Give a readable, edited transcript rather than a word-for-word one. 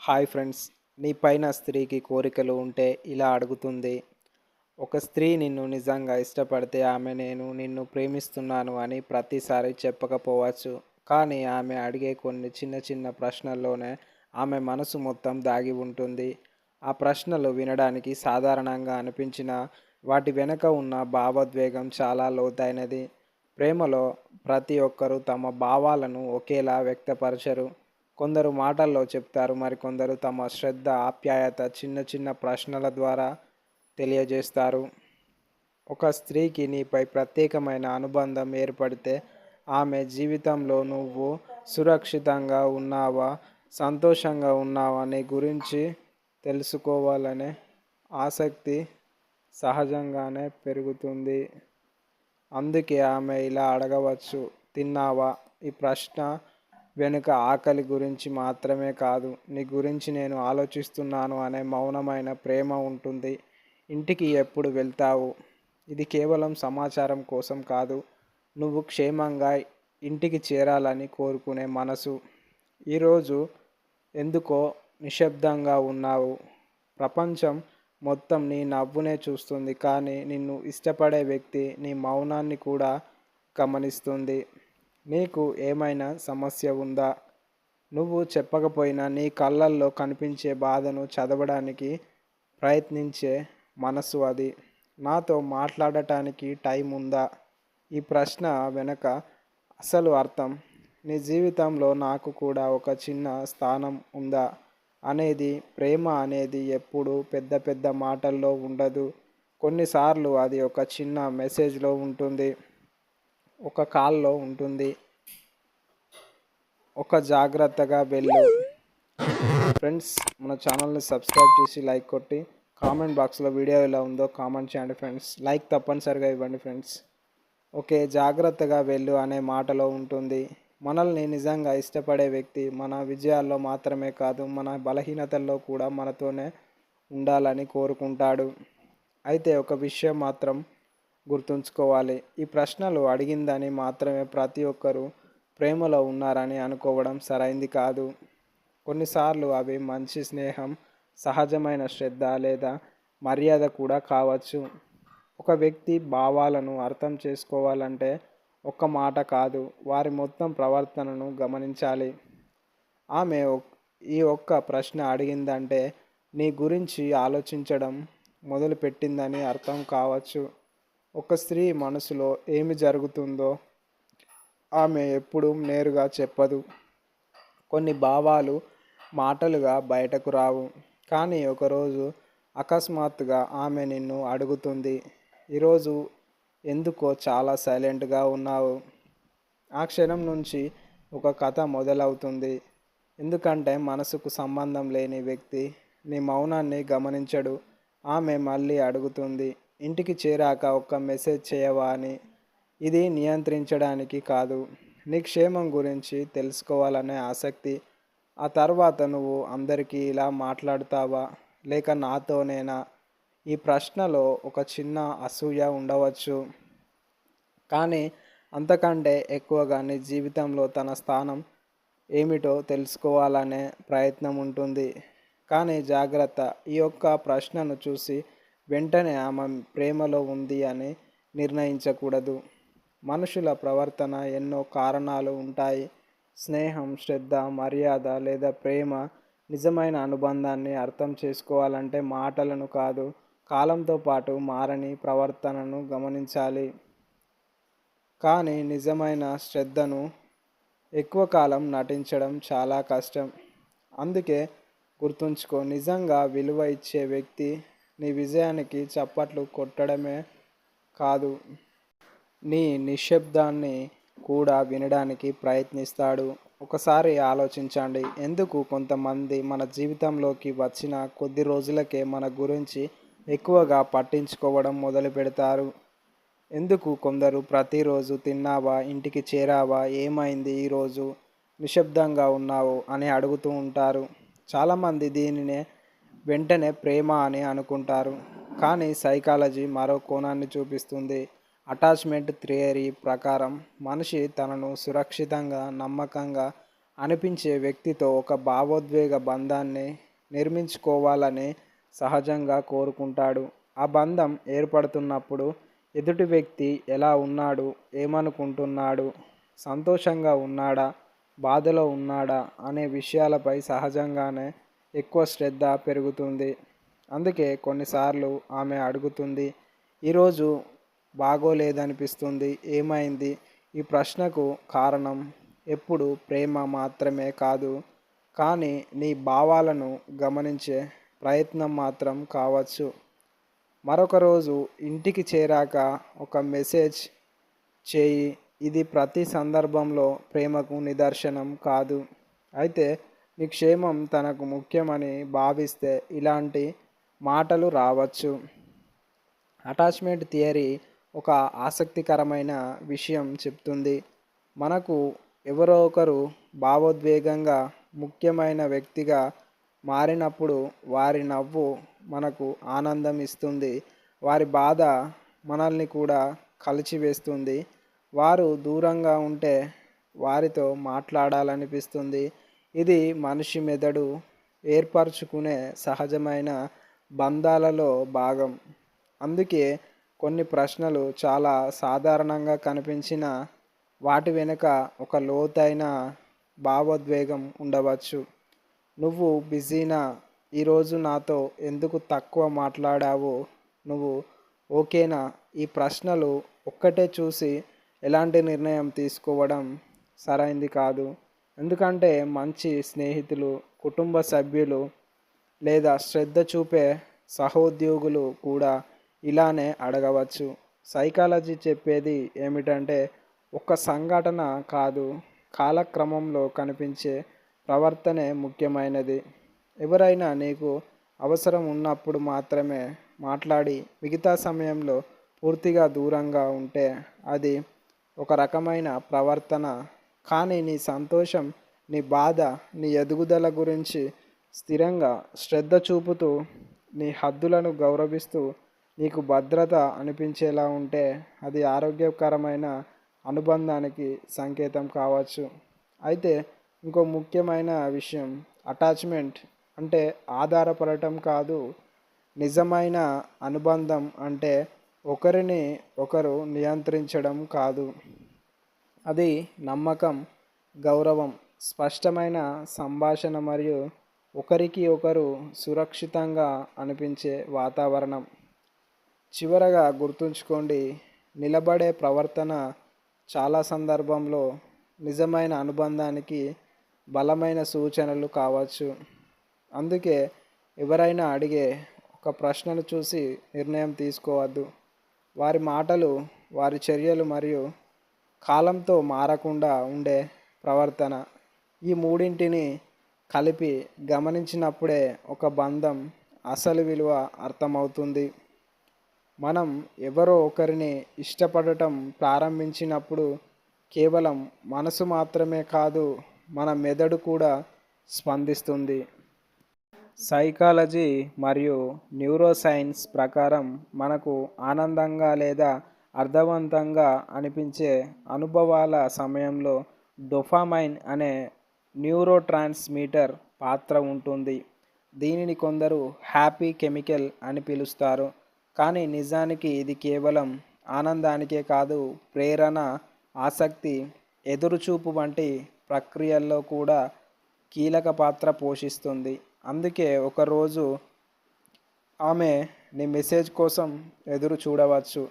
Hi friends, నీ పైన స్త్రీకి కోరికలు ఉంటే ఇలా అడుగుతుంది. ఒక స్త్రీ నిన్ను నిజంగా ఇష్టపడితే ఆమె నేను నిన్ను ప్రేమిస్తున్నాను అని ప్రతిసారి చెప్పకపోవచ్చు. కానీ ఆమె అడిగే కొన్ని చిన్న చిన్న ప్రశ్నల్లోనే ఆమె మనసు మొత్తం దాగి ఉంటుంది. ఆ ప్రశ్నలు వినడానికి సాధారణంగా అనిపించిన వాటి వెనుక ఉన్న భావోద్వేగం చాలా లోతైనది. ప్రేమలో ప్రతి ఒక్కరూ తమ భావాలను ఒకేలా వ్యక్తపరచరు. కొందరు మాటల్లో చెప్తారు, మరికొందరు తమ శ్రద్ధ, ఆప్యాయత చిన్న చిన్న ప్రశ్నల ద్వారా తెలియజేస్తారు. ఒక స్త్రీకి నీపై ప్రత్యేకమైన అనుబంధం ఏర్పడితే ఆమె జీవితంలో నువ్వు సురక్షితంగా ఉన్నావా, సంతోషంగా ఉన్నావా నీ గురించి తెలుసుకోవాలనే ఆసక్తి సహజంగానే పెరుగుతుంది. అందుకే ఆమె ఇలా అడగవచ్చు, తిన్నావా? ఈ ప్రశ్న వెనుక ఆకలి గురించి మాత్రమే కాదు, నీ గురించి నేను ఆలోచిస్తున్నాను అనే మౌనమైన ప్రేమ ఉంటుంది. ఇంటికి ఎప్పుడు వెళ్తావు? ఇది కేవలం సమాచారం కోసం కాదు, నువ్వు క్షేమంగా ఇంటికి చేరాలని కోరుకునే మనసు. ఈరోజు ఎందుకో నిశ్శబ్దంగా ఉన్నావు? ప్రపంచం మొత్తం నీ నవ్వునే చూస్తుంది, కానీ నిన్ను ఇష్టపడే వ్యక్తి నీ మౌనాన్ని కూడా గమనిస్తుంది. నీకు ఏమైనా సమస్య ఉందా? నువ్వు చెప్పకపోయినా నీ కళ్ళల్లో కనిపించే బాధను చదవడానికి ప్రయత్నించే మనసు అది. నాతో మాట్లాడటానికి టైం ఉందా? ఈ ప్రశ్న వెనక అసలు అర్థం, నీ జీవితంలో నాకు కూడా ఒక చిన్న స్థానం ఉందా అనేది. ప్రేమ అనేది ఎప్పుడు పెద్ద పెద్ద మాటల్లో ఉండదు. కొన్నిసార్లు అది ఒక చిన్న మెసేజ్లో ఉంటుంది, ఒక కాల్లో ఉంటుంది, ఒక జాగ్రత్తగా వెళ్ళు. ఫ్రెండ్స్, మన ఛానల్ని సబ్స్క్రైబ్ చేసి లైక్ కొట్టి కామెంట్ బాక్స్లో వీడియో ఎలా ఉందో కామెంట్ చేయండి ఫ్రెండ్స్. లైక్ తప్పనిసరిగా ఇవ్వండి ఫ్రెండ్స్. ఓకే, జాగ్రత్తగా వెళ్ళు అనే మాటలో ఉంటుంది. మనల్ని నిజంగా ఇష్టపడే వ్యక్తి మన విజయాల్లో మాత్రమే కాదు, మన బలహీనతల్లో కూడా మనతోనే ఉండాలని కోరుకుంటాడు. అయితే ఒక విషయం మాత్రం గుర్తుంచుకోవాలి, ఈ ప్రశ్నలు అడిగిందని మాత్రమే ప్రతి ఒక్కరూ ప్రేమలో ఉన్నారని అనుకోవడం సరైంది కాదు. కొన్నిసార్లు అవి మంచి స్నేహం, సహజమైన శ్రద్ధ లేదా మర్యాద కూడా కావచ్చు. ఒక వ్యక్తి భావాలను అర్థం చేసుకోవాలంటే ఒక్క మాట కాదు, వారి మొత్తం ప్రవర్తనను గమనించాలి. ఆమె ఈ ఒక్క ప్రశ్న అడిగిందంటే నీ గురించి ఆలోచించడం మొదలుపెట్టిందని అర్థం కావచ్చు. ఒక స్త్రీ మనసులో ఏమి జరుగుతుందో ఆమె ఎప్పుడూ నేరుగా చెప్పదు. కొన్ని భావాలు మాటలుగా బయటకు రావు, కానీ ఒకరోజు అకస్మాత్తుగా ఆమె నిన్ను అడుగుతుంది, ఈరోజు ఎందుకో చాలా సైలెంట్గా ఉన్నావు. ఆ క్షణం నుంచి ఒక కథ మొదలవుతుంది. ఎందుకంటే మనసుకు సంబంధం లేని వ్యక్తి నీ మౌనాన్ని గమనించడు. ఆమె మళ్ళీ అడుగుతుంది, ఇంటికి చేరాక ఒక్క మెసేజ్ చేయవా అని. ఇది నియంత్రించడానికి కాదు, నీ క్షేమం గురించి తెలుసుకోవాలనే ఆసక్తి. ఆ తర్వాత నువ్వు అందరికీ ఇలా మాట్లాడుతావా, లేక నాతోనేనా? ఈ ప్రశ్నలో ఒక చిన్న అసూయ ఉండవచ్చు, కానీ అంతకంటే ఎక్కువగా నీ జీవితంలో తన స్థానం ఏమిటో తెలుసుకోవాలనే ప్రయత్నం ఉంటుంది. కానీ జాగ్రత్త, ఈ యొక్క ప్రశ్నను చూసి వెంటనే ఆమె ప్రేమలో ఉంది అని నిర్ణయించకూడదు. మనుషుల ప్రవర్తన ఎన్నో కారణాలు ఉంటాయి. స్నేహం, శ్రద్ధ, మర్యాద లేదా ప్రేమ నిజమైన అనుబంధాన్ని అర్థం చేసుకోవాలంటే మాటలను కాదు, కాలంతో పాటు మారని ప్రవర్తనను గమనించాలి. కానీ నిజమైన శ్రద్ధను ఎక్కువ కాలం నటించడం చాలా కష్టం. అందుకే గుర్తుంచుకో, నిజంగా విలువ ఇచ్చే వ్యక్తి నీ విజయానికి చప్పట్లు కొట్టడమే కాదు, నీ నిశ్శబ్దాన్ని కూడా వినడానికి ప్రయత్నిస్తాడు. ఒకసారి ఆలోచించండి, ఎందుకు కొంతమంది మన జీవితంలోకి వచ్చిన కొద్ది రోజులకే మన గురించి ఎక్కువగా పట్టించుకోవడం మొదలు పెడతారు? ఎందుకు కొందరు ప్రతిరోజు తిన్నావా, ఇంటికి చేరావా, ఏమైంది ఈరోజు నిశ్శబ్దంగా ఉన్నావు అని అడుగుతూ ఉంటారు? చాలామంది దీనినే వెంటనే ప్రేమ అని అనుకుంటారు, కానీ సైకాలజీ మరో కోణాన్ని చూపిస్తుంది. అటాచ్మెంట్ థియరీ ప్రకారం మనిషి తనను సురక్షితంగా, నమ్మకంగా అనిపించే వ్యక్తితో ఒక భావోద్వేగ బంధాన్ని నిర్మించుకోవాలని సహజంగా కోరుకుంటాడు. ఆ బంధం ఏర్పడుతున్నప్పుడు ఎదుటి వ్యక్తి ఎలా ఉన్నాడు, ఏమనుకుంటున్నాడు, సంతోషంగా ఉన్నాడా, బాధలో ఉన్నాడా అనే విషయాలపై సహజంగానే ఎక్కువ శ్రద్ధ పెరుగుతుంది. అందుకే కొన్నిసార్లు ఆమె అడుగుతుంది, ఈరోజు బాగోలేదనిపిస్తుంది, ఏమైంది? ఈ ప్రశ్నకు కారణం ఎప్పుడు ప్రేమ మాత్రమే కాదు, కానీ నీ భావాలను గమనించే ప్రయత్నం మాత్రం కావచ్చు. మరొక రోజు ఇంటికి చేరాక ఒక మెసేజ్ చేయి. ఇది ప్రతి సందర్భంలో ప్రేమకు నిదర్శనం కాదు. అయితే నీ క్షేమం తనకు ముఖ్యమని భావిస్తే ఇలాంటి మాటలు రావచ్చు. అటాచ్మెంట్ థియరీ ఒక ఆసక్తికరమైన విషయం చెప్తుంది. మనకు ఎవరో ఒకరు భావోద్వేగంగా ముఖ్యమైన వ్యక్తిగా మారినప్పుడు వారి నవ్వు మనకు ఆనందం ఇస్తుంది, వారి బాధ మనల్ని కూడా కలిచివేస్తుంది. వారు దూరంగా ఉంటే వారితో మాట్లాడాలనిపిస్తుంది. ఇది మనిషి మెదడు ఏర్పరచుకునే సహజమైన బంధాలలో భాగం. అందుకే కొన్ని ప్రశ్నలు చాలా సాధారణంగా కనిపించిన వాటి వెనుక ఒక లోతైన భావోద్వేగం ఉండవచ్చు. నువ్వు బిజీనా? ఈరోజు నాతో ఎందుకు తక్కువ మాట్లాడావు? నువ్వు ఓకేనా? ఈ ప్రశ్నలు ఒక్కటే చూసి ఎలాంటి నిర్ణయం తీసుకోవడం సరైంది కాదు. ఎందుకంటే మంచి స్నేహితులు, కుటుంబ సభ్యులు లేదా శ్రద్ధ చూపే సహోద్యోగులు కూడా ఇలానే అడగవచ్చు. సైకాలజీ చెప్పేది ఏమిటంటే ఒక సంఘటన కాదు, కాలక్రమంలో కనిపించే ప్రవర్తనే ముఖ్యమైనది. ఎవరైనా నీకు అవసరం ఉన్నప్పుడు మాత్రమే మాట్లాడి మిగతా సమయంలో పూర్తిగా దూరంగా ఉంటే అది ఒక రకమైన ప్రవర్తన. కానీ నీ సంతోషం, నీ బాధ, నీ ఎదుగుదల గురించి స్థిరంగా శ్రద్ధ చూపుతూ, నీ హద్దులను గౌరవిస్తూ, నీకు భద్రత అనిపించేలా ఉంటే అది ఆరోగ్యకరమైన అనుబంధానికి సంకేతం కావచ్చు. అయితే ఇంకో ముఖ్యమైన విషయం, అటాచ్మెంట్ అంటే ఆధారపడటం కాదు. నిజమైన అనుబంధం అంటే ఒకరిని ఒకరు నియంత్రించడం కాదు. అది నమ్మకం, గౌరవం, స్పష్టమైన సంభాషణ మరియు ఒకరికి ఒకరు సురక్షితంగా అనిపించే వాతావరణం. చివరగా గుర్తుంచుకోండి, నిలబడే ప్రవర్తన చాలా సందర్భంలో నిజమైన అనుబంధానికి బలమైన సూచనలు కావచ్చు. అందుకే ఎవరైనా అడిగే ఒక ప్రశ్నను చూసి నిర్ణయం తీసుకోవద్దు. వారి మాటలు, వారి చర్యలు మరియు కాలంతో మారకుండా ఉండే ప్రవర్తన, ఈ మూడింటిని కలిపి గమనించినప్పుడే ఒక బంధం అసలు విలువ అర్థమవుతుంది. మనం ఎవరో ఒకరిని ఇష్టపడటం ప్రారంభించినప్పుడు కేవలం మనసు మాత్రమే కాదు, మన మెదడు కూడా స్పందిస్తుంది. సైకాలజీ మరియు న్యూరోసైన్స్ ప్రకారం మనకు ఆనందంగా లేదా అర్థవంతంగా అనిపించే అనుభవాల సమయంలో డోపామైన్ అనే న్యూరో ట్రాన్స్మిటర్ పాత్ర ఉంటుంది. దీనిని కొందరు హ్యాపీ కెమికల్ అని పిలుస్తారు. కానీ నిజానికి ఇది కేవలం ఆనందానికే కాదు, ప్రేరణ, ఆసక్తి, ఎదురుచూపు వంటి ప్రక్రియల్లో కూడా కీలక పాత్ర పోషిస్తుంది. అందుకే ఒకరోజు ఆమె నీ మెసేజ్ కోసం ఎదురు చూడవచ్చు.